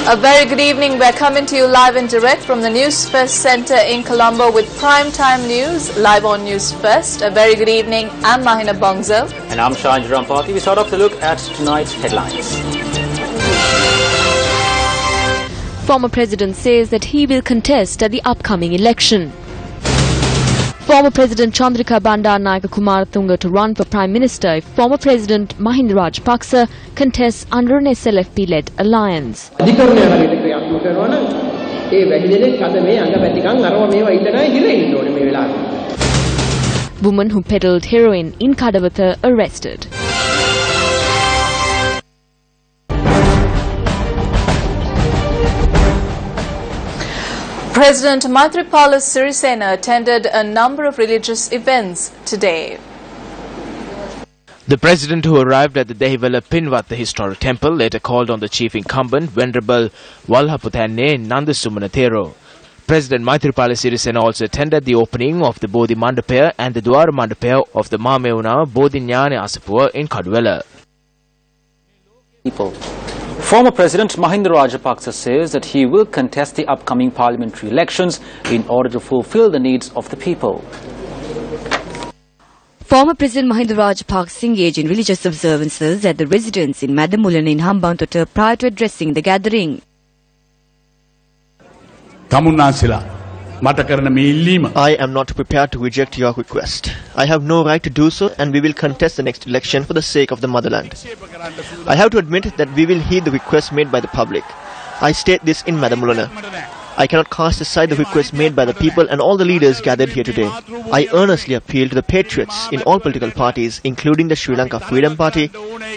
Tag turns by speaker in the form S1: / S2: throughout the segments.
S1: A very good evening. We're coming to you live and direct from the Newsfirst Centre in Colombo with prime time news live on News First. A very good evening. I'm Mahina Bongzo.
S2: And I'm Arjuna Ranatunga. We start off to look at tonight's headlines.
S3: Former President says that he will contest at the upcoming election. Former President Chandrika Bandaranaike Kumaratunga to run for Prime Minister if former President Mahinda Rajapakse contests under an SLFP-led alliance. Woman who peddled heroin in Kadawatha arrested.
S1: President Maithripala Sirisena attended a number of religious events today.
S4: The president, who arrived at the Dehiwala Pinwat historic temple, later called on the chief incumbent, Venerable Walhaputhanne Nandasumanatero. President Maithripala Sirisena also attended the opening of the Bodhi Mandapaya and the Dwara Mandapaya of the Mameuna Bodhi Jnana Asapua in Kaduwala.
S2: Former President Mahinda Rajapakse says that he will contest the upcoming parliamentary elections in order to fulfill the needs of the people.
S5: Former President Mahinda Rajapakse engaged in religious observances at the residence in Madamulana in Hambantota prior to addressing the gathering.
S6: I am not prepared to reject your request. I have no right to do so, and we will contest the next election for the sake of the motherland. I have to admit that we will heed the request made by the public. I state this in Madamulana. I cannot cast aside the request made by the people and all the leaders gathered here today. I earnestly appeal to the patriots in all political parties, including the Sri Lanka Freedom Party,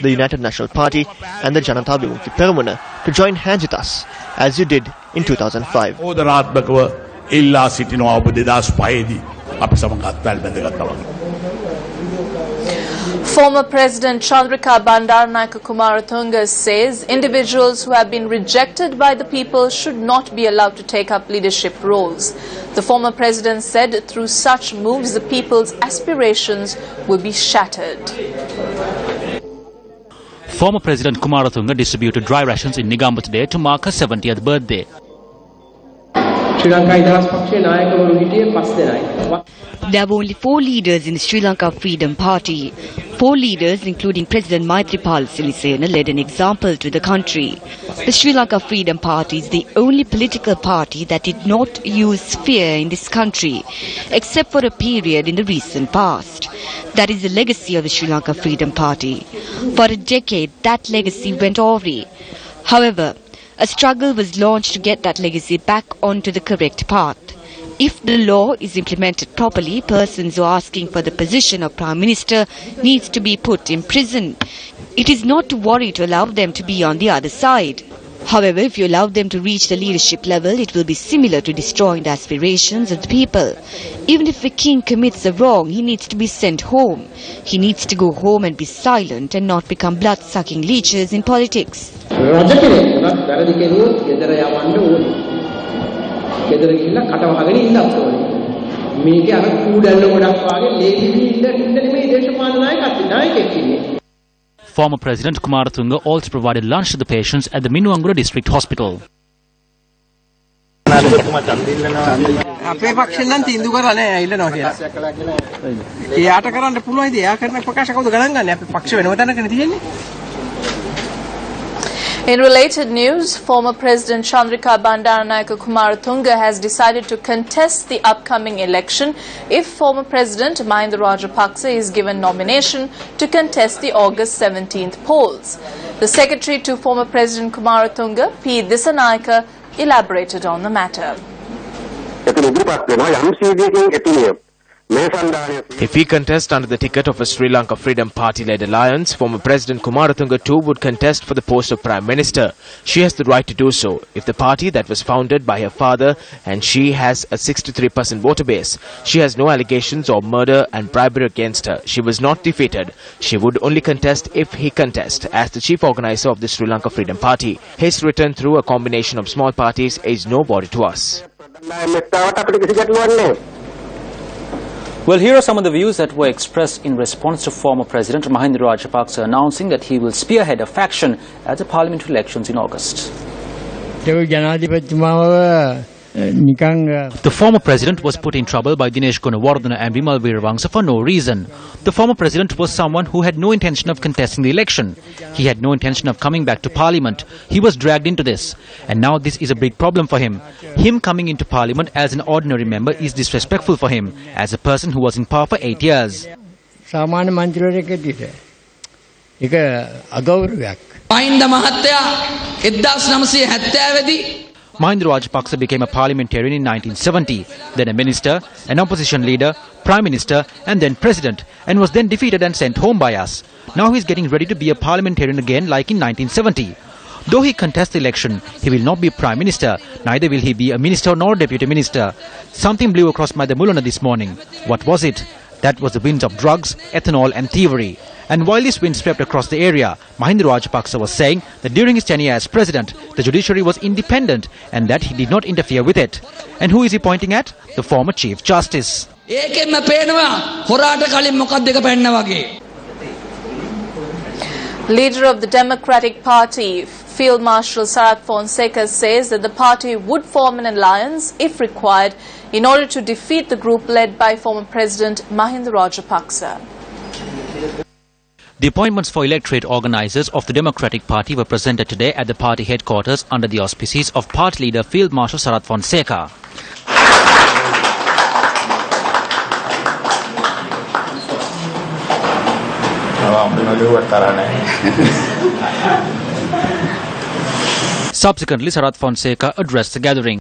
S6: the United National Party and the Janata Vimukthi Peramuna, to join hands with us, as you did in 2005.
S1: Former President Chandrika Bandaranaike Kumaratunga says individuals who have been rejected by the people should not be allowed to take up leadership roles. The former president said through such moves the people's aspirations will be shattered.
S7: Former President Kumaratunga distributed dry rations in Negombo today to mark her 70th birthday.
S5: There were only 4 leaders in the Sri Lanka Freedom Party. 4 leaders, including President Maithripala Sirisena, led an example to the country. The Sri Lanka Freedom Party is the only political party that did not use fear in this country, except for a period in the recent past. That is the legacy of the Sri Lanka Freedom Party. For a decade, that legacy went awry. However, a struggle was launched to get that legacy back onto the correct path. If the law is implemented properly, persons who are asking for the position of Prime Minister needs to be put in prison. It is not to worry to allow them to be on the other side. However, if you allow them to reach the leadership level, it will be similar to destroying the aspirations of the people. Even if a king commits a wrong, he needs to be sent home. He needs to go home and be silent and not become blood-sucking leeches in politics.
S7: Former President Kumaratunga also provided lunch to the patients at the Minuangura District Hospital.
S1: In related news, former President Chandrika Bandaranaike Kumaratunga has decided to contest the upcoming election if former President Mahinda Rajapakse is given nomination to contest the August 17th polls. The secretary to former President Kumaratunga, P. Dissanayake, elaborated on the matter.
S4: If he contests under the ticket of a Sri Lanka Freedom Party-led alliance, former President Kumaratunga too would contest for the post of Prime Minister. She has the right to do so if the party that was founded by her father and she has a 63% voter base. She has no allegations of murder and bribery against her. She was not defeated. She would only contest if he contests as the chief organizer of the Sri Lanka Freedom Party. His return through a combination of small parties is no bother to us.
S2: Well, here are some of the views that were expressed in response to former President Mahinda Rajapakse announcing that he will spearhead a faction at the parliamentary elections in August.
S7: The former president was put in trouble by Dinesh Gunawardena and Bimal Veeravangsa for no reason. The former president was someone who had no intention of contesting the election. He had no intention of coming back to parliament. He was dragged into this. And now this is a big problem for him. Him coming into parliament as an ordinary member is disrespectful for him, as a person who was in power for 8 years. Mahinda Rajapakse became a parliamentarian in 1970, then a minister, an opposition leader, prime minister and then president, and was then defeated and sent home by us. Now he is getting ready to be a parliamentarian again like in 1970. Though he contests the election, he will not be prime minister, neither will he be a minister nor deputy minister. Something blew across my Mulana this morning. What was it? That was the winds of drugs, ethanol and thievery. And while this wind swept across the area, Mahinda Rajapakse was saying that during his tenure as president, the judiciary was independent and that he did not interfere with it. And who is he pointing at? The former Chief Justice.
S1: Leader of the Democratic Party, Field Marshal Sarath Fonseca, says that the party would form an alliance, if required, in order to defeat the group led by former President Mahinda Rajapakse.
S7: The appointments for electorate organisers of the Democratic Party were presented today at the party headquarters under the auspices of party leader Field Marshal Sarath Fonseca. Subsequently, Sarath Fonseca addressed the gathering.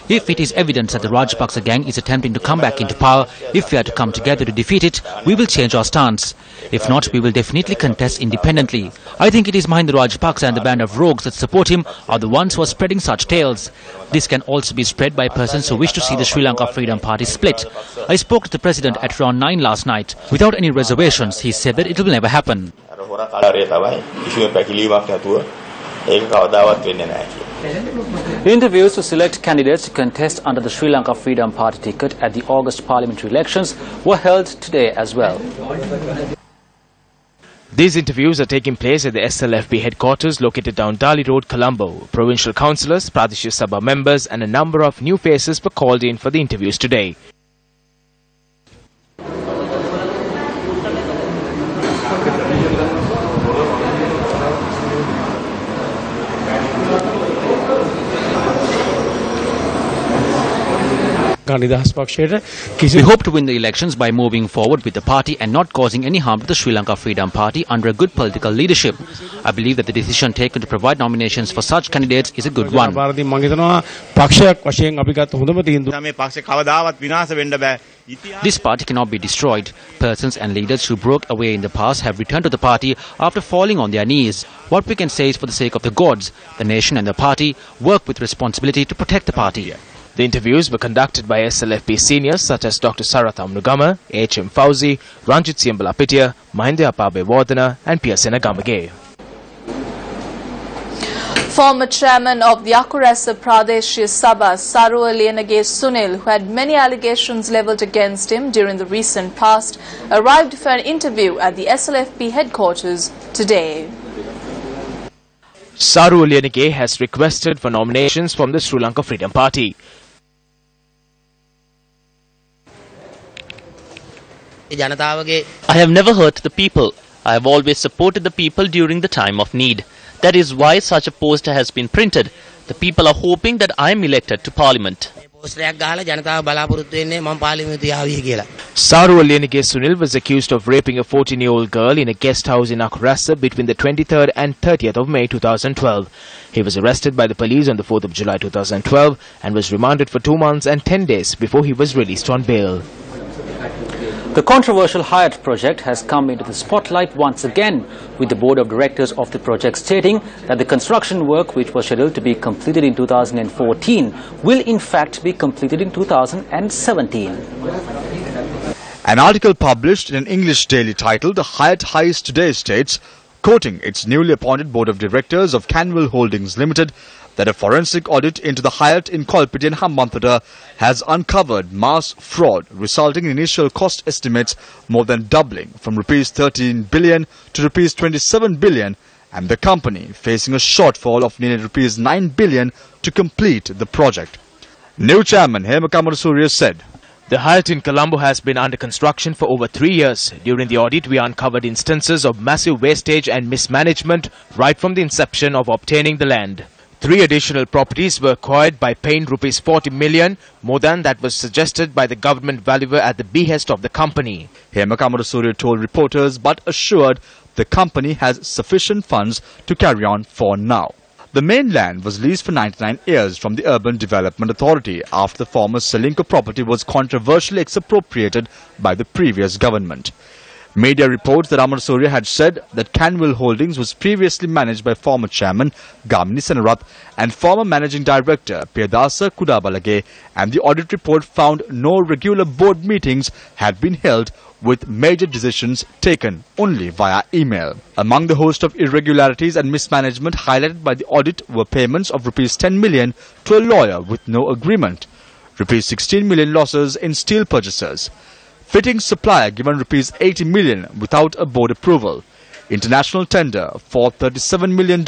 S7: If it is evidence that the Rajapakse gang is attempting to come back into power, if we are to come together to defeat it, we will change our stance. If not, we will definitely contest independently. I think it is Mahinda Rajapakse and the band of rogues that support him are the ones who are spreading such tales. This can also be spread by persons who wish to see the Sri Lanka Freedom Party split. I spoke to the president at around 9 last night. Without any reservations, he said that it will never happen.
S2: Interviews to select candidates to contest under the Sri Lanka Freedom Party ticket at the August parliamentary elections were held today as well.
S4: These interviews are taking place at the SLFP headquarters located down Dali Road, Colombo. Provincial councillors, Pradesh Sabha members and a number of new faces were called in for the interviews today.
S7: We hope to win the elections by moving forward with the party and not causing any harm to the Sri Lanka Freedom Party under a good political leadership. I believe that the decision taken to provide nominations for such candidates is a good one. This party cannot be destroyed. Persons and leaders who broke away in the past have returned to the party after falling on their knees. What we can say is, for the sake of the gods, the nation and the party, work with responsibility to protect the party.
S4: The interviews were conducted by SLFP seniors such as Dr. Sarath Amnugama, H.M. Fauzi, Ranjit Siambala Pitya, Mahinda Apabe Wardena and Piyasena Gamage.
S1: Former chairman of the Akurasa Pradesh Sabha, Sarua Lienage Sunil, who had many allegations levelled against him during the recent past, arrived for an interview at the SLFP headquarters today.
S4: Sarua Lienage has requested for nominations from the Sri Lanka Freedom Party.
S8: I have never hurt the people. I have always supported the people during the time of need. That is why such a poster has been printed. The people are hoping that I am elected to Parliament.
S4: Sarua Lienage Sunil was accused of raping a 14-year-old girl in a guest house in Akurasa between the 23rd and 30th of May 2012. He was arrested by the police on the 4th of July 2012 and was remanded for 2 months and 10 days before he was released on bail.
S2: The controversial Hyatt project has come into the spotlight once again, with the board of directors of the project stating that the construction work, which was scheduled to be completed in 2014, will in fact be completed in 2017.
S9: An article published in an English daily titled "Hyatt Heist Today" states, quoting its newly appointed board of directors of Canwell Holdings Limited, that a forensic audit into the Hyatt in Kolpiti and Hambantota has uncovered mass fraud, resulting in initial cost estimates more than doubling from Rs 13 billion to Rs 27 billion, and the company facing a shortfall of nearly Rs 9 billion to complete the project. New chairman Kumaratunga said,
S4: The Hyatt in Colombo has been under construction for over 3 years. During the audit, we uncovered instances of massive wastage and mismanagement right from the inception of obtaining the land. 3 additional properties were acquired by paying Rs 40 million, more than that was suggested by the government valuer at the behest of the company.
S9: Kumaratunga told reporters but assured the company has sufficient funds to carry on for now. The main land was leased for 99 years from the Urban Development Authority after the former Selinko property was controversially expropriated by the previous government. Media reports that Kumaratunga had said that Canwell Holdings was previously managed by former chairman Gamini Senarath and former managing director Piyadasa Kudabalage, and the audit report found no regular board meetings had been held, with major decisions taken only via email. Among the host of irregularities and mismanagement highlighted by the audit were payments of Rs 10 million to a lawyer with no agreement, Rs 16 million losses in steel purchases, fitting supplier given Rs 80 million without a board approval, international tender for $37 million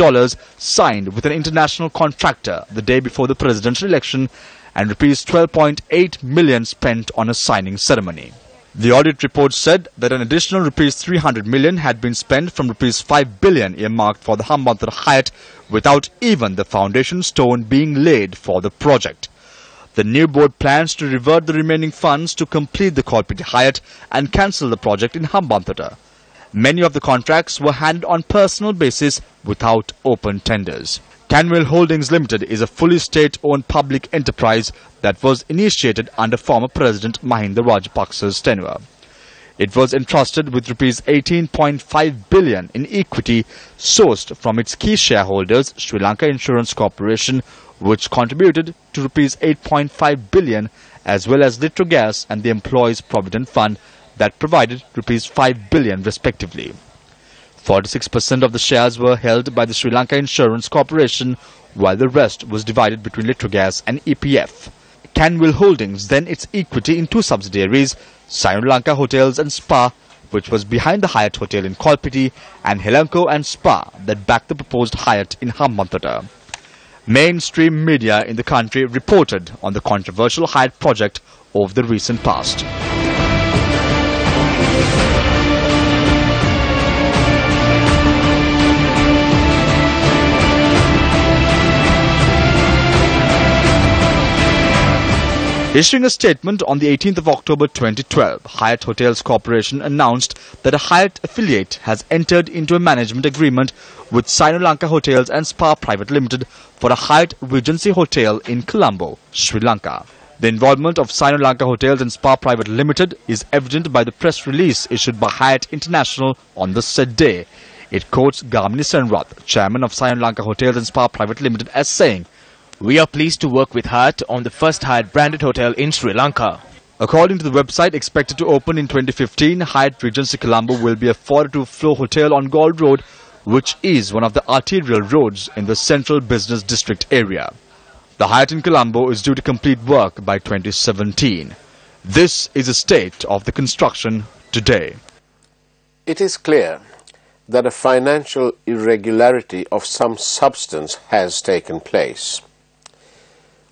S9: signed with an international contractor the day before the presidential election, and Rs 12.8 million spent on a signing ceremony. The audit report said that an additional Rs 300 million had been spent from Rs 5 billion earmarked for the Hambantota Hyatt without even the foundation stone being laid for the project. The new board plans to revert the remaining funds to complete the Kolpiti Hyatt and cancel the project in Hambantota. Many of the contracts were handed on personal basis without open tenders. Canwell Holdings Limited is a fully state-owned public enterprise that was initiated under former President Mahinda Rajapakse's tenure. It was entrusted with Rs 18.5 billion in equity sourced from its key shareholders, Sri Lanka Insurance Corporation, which contributed to Rs 8.5 billion, as well as Litrogas and the Employees Provident Fund that provided Rs 5 billion respectively. 46% of the shares were held by the Sri Lanka Insurance Corporation, while the rest was divided between Litrogas and EPF. Canwell Holdings then its equity in 2 subsidiaries, Sri Lanka Hotels and Spa, which was behind the Hyatt Hotel in Kolpiti, and Helanco and Spa that backed the proposed Hyatt in Hambantota. Mainstream media in the country reported on the controversial Hyatt project over the recent past. Issuing a statement on the 18th of October 2012, Hyatt Hotels Corporation announced that a Hyatt affiliate has entered into a management agreement with Sri Lanka Hotels and Spa Private Limited for a Hyatt Regency Hotel in Colombo, Sri Lanka. The involvement of Sri Lanka Hotels and Spa Private Limited is evident by the press release issued by Hyatt International on the said day. It quotes Gamini Senarath, chairman of Sri Lanka Hotels and Spa Private Limited, as saying,
S4: "We are pleased to work with Hyatt on the first Hyatt branded hotel in Sri Lanka."
S9: According to the website, expected to open in 2015, Hyatt Regency Colombo will be a 42-floor hotel on Gold Road, which is one of the arterial roads in the central business district area. The Hyatt in Colombo is due to complete work by 2017. This is the state of the construction today.
S10: It is clear that a financial irregularity of some substance has taken place.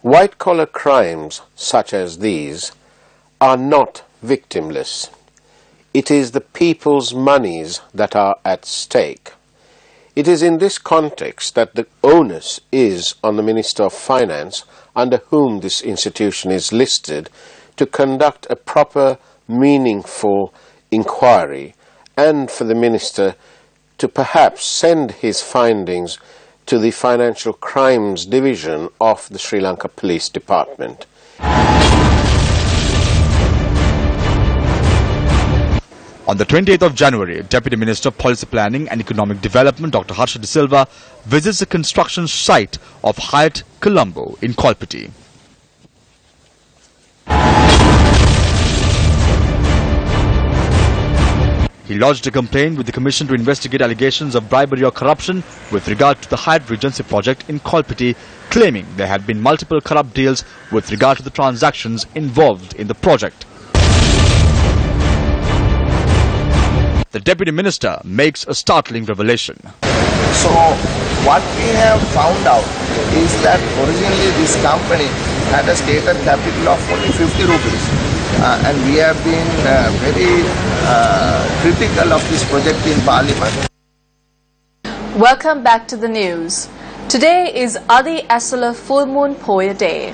S10: White-collar crimes such as these are not victimless. It is the people's monies that are at stake. It is in this context that the onus is on the Minister of Finance, under whom this institution is listed, to conduct a proper, meaningful inquiry, and for the Minister to perhaps send his findings to the Financial Crimes Division of the Sri Lanka Police Department.
S9: On the 28th of January, Deputy Minister of Policy Planning and Economic Development Dr. Harsha De Silva visits the construction site of Hyatt Colombo in Kolpiti. He lodged a complaint with the Commission to investigate allegations of bribery or corruption with regard to the Hyatt Regency project in Kolpiti, claiming there had been multiple corrupt deals with regard to the transactions involved in the project. The Deputy Minister makes a startling revelation.
S11: So what we have found out is that originally this company had a stated capital of only 50 rupees. And we have been very critical of this project in Parliament.
S1: Welcome back to the news. Today is Adi Asala Full Moon Poya Day.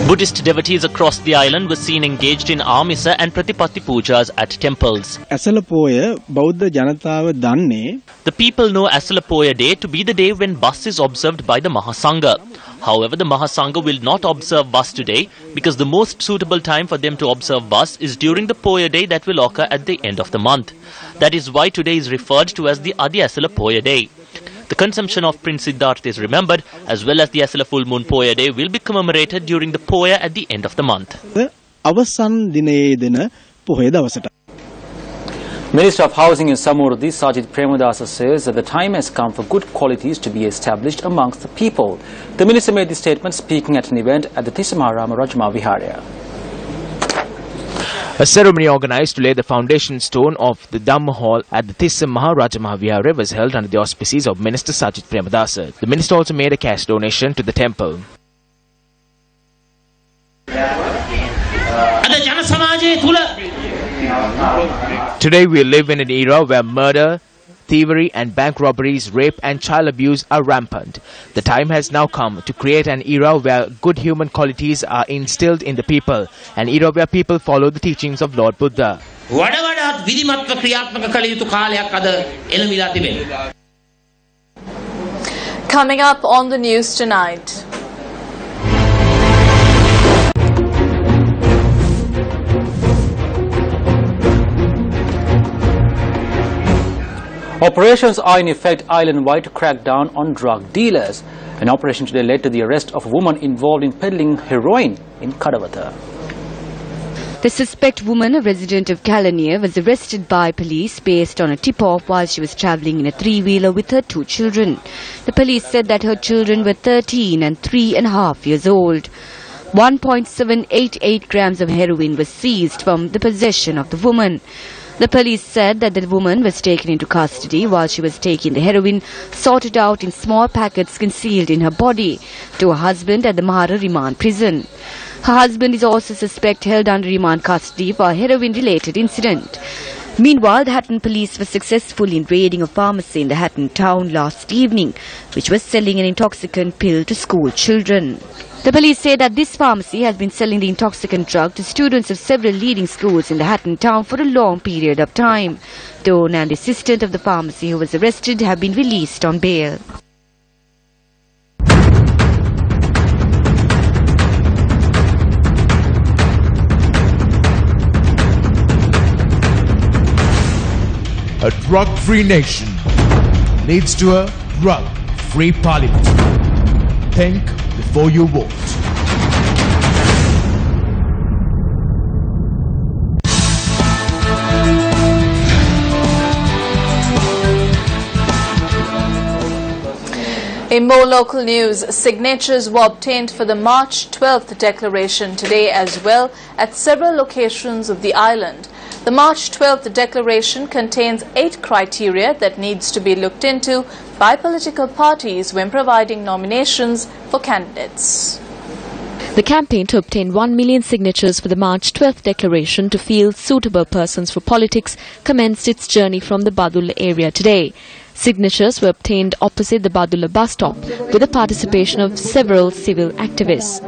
S8: Buddhist devotees across the island were seen engaged in Amisa and Pratipatti pujas at temples.
S12: Asala Poya Baudha Janatawa Danne.
S8: The people know Asala Poya Day to be the day when Bas is observed by the Mahasangha. However, the Mahasangha will not observe Bas today because the most suitable time for them to observe Bas is during the Poya Day that will occur at the end of the month. That is why today is referred to as the Adi Asala Poya Day. The consumption of Prince Siddhartha is remembered, as well as the Asala Full Moon Poya Day will be commemorated during the Poya at the end of the month.
S2: Minister of Housing and Samurdhi Sajid Premadasa says that the time has come for good qualities to be established amongst the people. The minister made this statement speaking at an event at the Tissamarama Rajma Viharya.
S4: A ceremony organized to lay the foundation stone of the Dhamma Hall at the Tissa Maharajah Mahavihara was held under the auspices of Minister Sajid Premadasa. The minister also made a cash donation to the temple. Today we live in an era where murder, thievery and bank robberies, rape and child abuse are rampant. The time has now come to create an era where good human qualities are instilled in the people, an era where people follow the teachings of Lord Buddha.
S1: Coming up on the news tonight.
S2: Operations are in effect island-wide to crack down on drug dealers. An operation today led to the arrest of a woman involved in peddling heroin in Kadawatha.
S5: The suspect woman, a resident of Kalaniya, was arrested by police based on a tip-off while she was travelling in a three-wheeler with her two children. The police said that her children were 13 and 3.5 years old. 1.788 grams of heroin was seized from the possession of the woman. The police said that the woman was taken into custody while she was taking the heroin sorted out in small packets concealed in her body to her husband at the Mahara remand prison. Her husband is also suspected held under remand custody for a heroin-related incident. Meanwhile, the Hatton police were successful in raiding a pharmacy in the Hatton town last evening, which was selling an intoxicant pill to school children. The police say that this pharmacy has been selling the intoxicant drug to students of several leading schools in the Hatton town for a long period of time. The owner and the assistant of the pharmacy who was arrested have been released on bail.
S13: A drug-free nation leads to a drug-free parliament. Think before you vote.
S1: In more local news, signatures were obtained for the March 12th declaration today as well at several locations of the island. The March 12th declaration contains 8 criteria that needs to be looked into by political parties when providing nominations for candidates.
S3: The campaign to obtain 1 million signatures for the March 12th declaration to field suitable persons for politics commenced its journey from the Badulla area today. Signatures were obtained opposite the Badulla bus stop with the participation of several civil activists.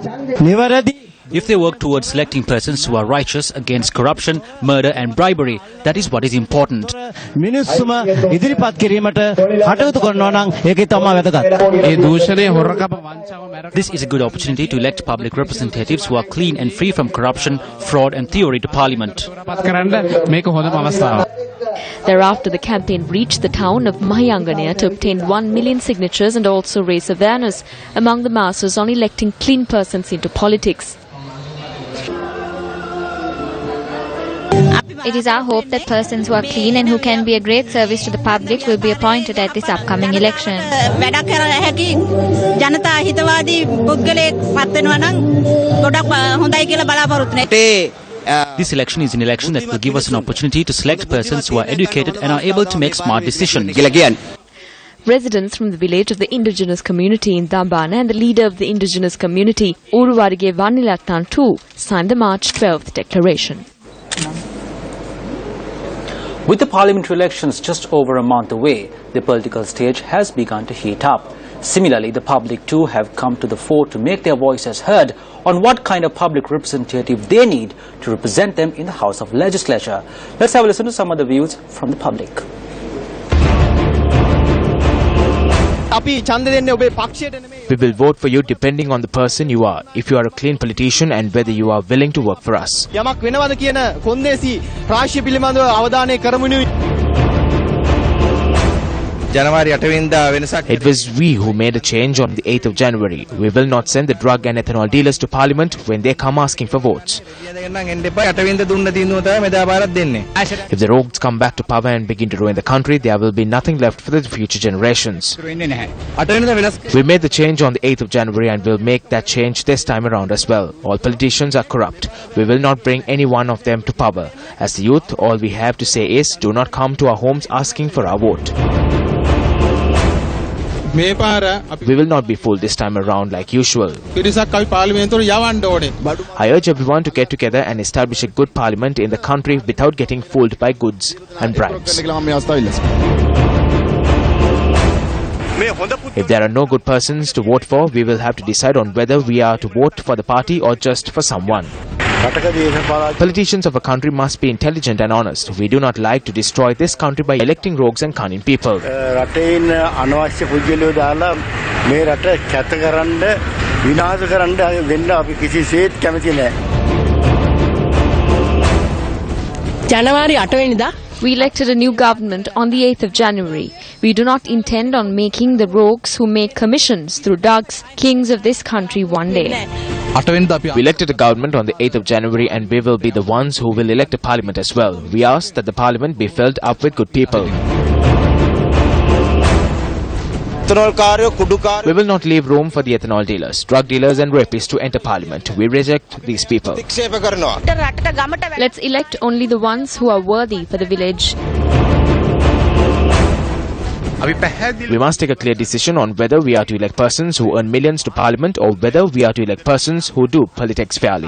S7: If they work towards selecting persons who are righteous against corruption, murder and bribery, that is what is important. This is a good opportunity to elect public representatives who are clean and free from corruption, fraud and theory to Parliament.
S3: Thereafter, the campaign reached the town of Mahianganaya to obtain 1 million signatures and also raise awareness among the masses on electing clean persons into politics.
S14: It is our hope that persons who are clean and who can be a great service to the public will be appointed at this upcoming election.
S7: This election is an election that will give us an opportunity to select persons who are educated and are able to make smart decisions.
S3: Residents from the village of the indigenous community in Dambana and the leader of the indigenous community, Uruwarige Vanilattan too, signed the March 12th declaration.
S2: With the parliamentary elections just over a month away, the political stage has begun to heat up. Similarly, the public too have come to the fore to make their voices heard on what kind of public representative they need to represent them in the House of Legislature. Let's have a listen to some of the views from the public.
S6: We
S4: will vote for you depending on the person you are, if you are a clean politician and whether you are willing to work for us. It was we who made a change on the 8th of January. We will not send the drug and ethanol dealers to Parliament when they come asking for votes. If the rogues come back to power and begin to ruin the country, there will be nothing left for the future generations. We made the change on the 8th of January and will make that change this time around as well. All politicians are corrupt. We will not bring any one of them to power. As the youth, all we have to say is, do not come to our homes asking for our vote. We will not be fooled this time around like usual. I urge everyone to get together and establish a good parliament in the country without getting fooled by goods and bribes. If there are no good persons to vote for, we will have to decide on whether we are to vote for the party or just for someone. Politicians of a country must be intelligent and honest. We do not like to destroy this country by electing rogues and cunning people.
S3: We elected a new government on the 8th of January. We do not intend on making the rogues who make commissions through drugs kings of this country one day.
S4: We elected a government on the 8th of January and we will be the ones who will elect a parliament as well. We ask that the parliament be filled up with good people. We will not leave room for the ethanol dealers, drug dealers and rapists to enter parliament. We reject these people.
S3: Let's elect only the ones who are worthy for the village.
S4: We must take a clear decision on whether we are to elect persons who earn millions to parliament or whether we are to elect persons who do politics fairly.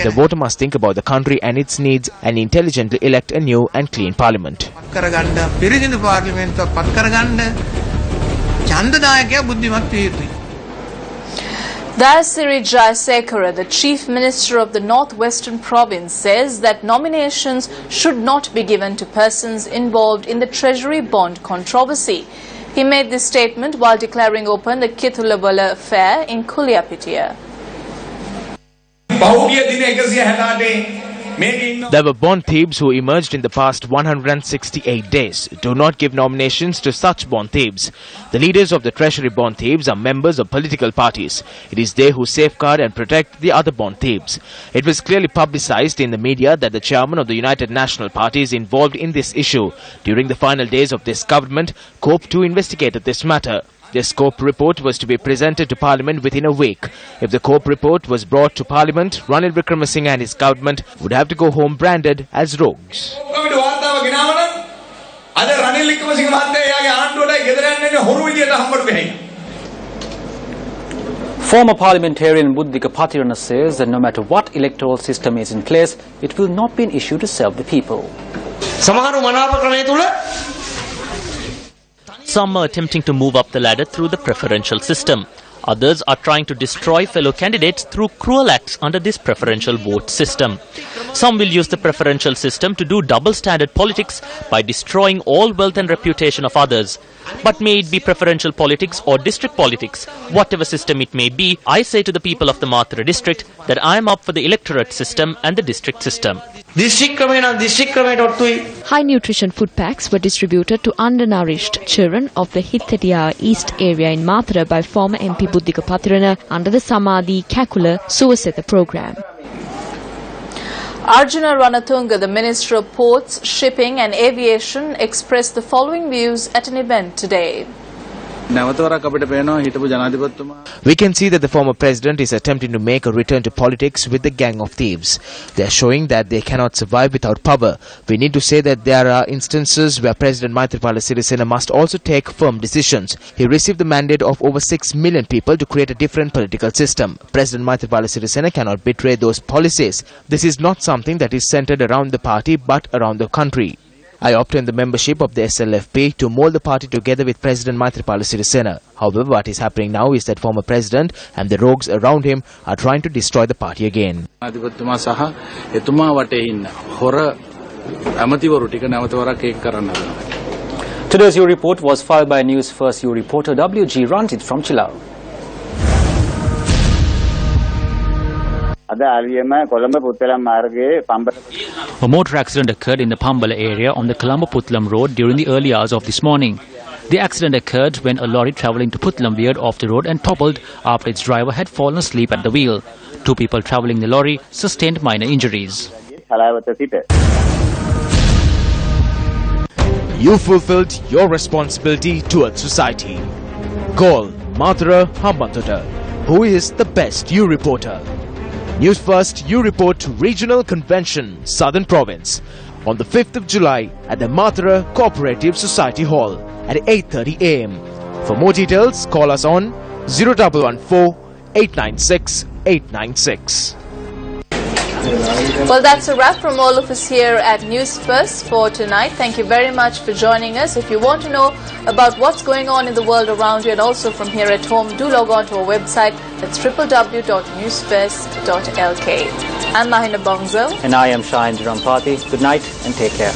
S4: The voter must think about the country and its needs and intelligently elect a new and clean parliament.
S1: Dayasiri Jayasekara, the Chief Minister of the Northwestern Province, says that nominations should not be given to persons involved in the Treasury bond controversy. He made this statement while declaring open the Kithulavala affair in Kuliapitia.
S4: There were bond thieves who emerged in the past 168 days. Do not give nominations to such bond thieves. The leaders of the Treasury bond thieves are members of political parties. It is they who safeguard and protect the other bond thieves. It was clearly publicized in the media that the chairman of the United National Party is involved in this issue. During the final days of this government, COPE 2 investigated this matter. This COPE report was to be presented to Parliament within a week. If the COPE report was brought to Parliament, Ranil Wickremesinghe and his government would have to go home branded as rogues.
S2: Former parliamentarian Buddhika Patirana says that no matter what electoral system is in place, it will not be an issue to serve the people.
S8: Some are attempting to move up the ladder through the preferential system. Others are trying to destroy fellow candidates through cruel acts under this preferential vote system. Some will use the preferential system to do double-standard politics by destroying all wealth and reputation of others. But may it be preferential politics or district politics, whatever system it may be, I say to the people of the Mathura district that I am up for the electorate system and the district system.
S3: High nutrition food packs were distributed to undernourished children of the Hyatt East area in Mathura by former MP Buddhika Pathirana under the Samadhi Kakula Suvasetha program.
S1: Arjuna Ranatunga, the Minister of Ports, Shipping and Aviation, expressed the following views at an event today.
S4: We can see that the former president is attempting to make a return to politics with the gang of thieves. They are showing that they cannot survive without power. We need to say that there are instances where President Maithripala Sirisena must also take firm decisions. He received the mandate of over 6 million people to create a different political system. President Maithripala Sirisena cannot betray those policies. This is not something that is centered around the party but around the country. I obtained the membership of the SLFP to mold the party together with President Maithripala Sirisena. However, what is happening now is that former president and the rogues around him are trying to destroy the party again.
S2: Today's U report was filed by Newsfirst U reporter WG Ranjit from Chilao.
S15: A
S2: motor accident occurred in the Pambala area on the Colombo Putlam road during the early hours of this morning. The accident occurred when a lorry travelling to Putlam veered off the road and toppled after its driver had fallen asleep at the wheel. 2 people travelling the lorry sustained minor injuries.
S4: You fulfilled your responsibility towards society. Call Mathura Hambantota, who is the best U reporter. Newsfirst U Report Regional Convention, Southern Province, on the 5th of July at the Mathura Cooperative Society Hall at 8:30 am. For more details, call us on 0114 896 896.
S1: Well, that's a wrap from all of us here at Newsfirst for tonight. Thank you very much for joining us. If you want to know about what's going on in the world around you and also from here at home, do log on to our website. That's www.newsfirst.lk. I'm Mahina Bongzo.
S2: And I am Shahin Jirampati. Good night and take care.